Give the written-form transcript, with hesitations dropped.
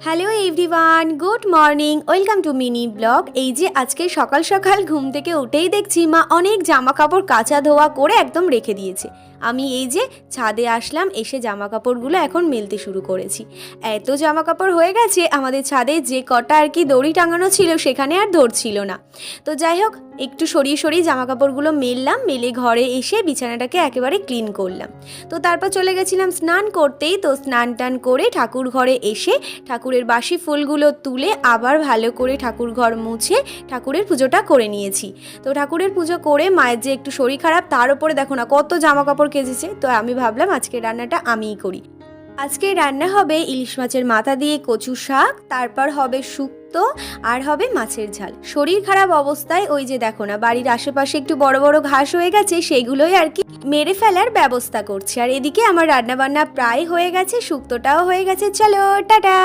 Hello everyone, good morning, welcome to mini blog. এই যে আজকে সকাল সকাল ঘুম থেকে উঠেই দেখছি মা অনেক জামা কাপড় কাচা ধোয়া করে একদম রেখে দিয়েছে। আমি এই যে ছাদে আসলাম, এসে জামা কাপড়গুলো এখন মেলতে শুরু করেছি। এত জামা কাপড় হয়ে গেছে, আমাদের ছাদে যে কটা আর কি দড়ি টাঙানো ছিল সেখানে আর ধরছিল না। তো যাই হোক, একটু সরিয়ে সরিয়ে জামা কাপড়গুলো মেললাম, মেলে ঘরে এসে বিছানাটাকে একেবারে ক্লিন করলাম। তো তারপর চলে গেছিলাম স্নান করতেই। তো স্নান টান করে ঠাকুর ঘরে এসে ঠাকুরের বাসি ফুলগুলো তুলে আবার ভালো করে ঠাকুর ঘর মুছে ঠাকুরের পুজোটা করে নিয়েছি। তো ঠাকুরের পুজো করে মায়ের যে একটু শরীর খারাপ, তার উপরে দেখো না কত জামা কাপড় কেচেছে। তো আমি ভাবলাম আজকের রান্নাটা আমিই করি। আজকে রান্না হবে ইলিশ মাছের মাথা দিয়ে কচু শাক, তারপর হবে শুক্তো, আর হবে মাছের ঝাল। শরীর খারাপ অবস্থায় ওই যে দেখো না বাড়ির আশেপাশে একটু বড় বড় ঘাস হয়ে গেছে, সেগুলোই আর কি মেরে ফেলার ব্যবস্থা করছি। আর এদিকে আমার রান্না বান্না প্রায় হয়ে গেছে, শুক্তোটাও হয়ে গেছে। চলো টাটা।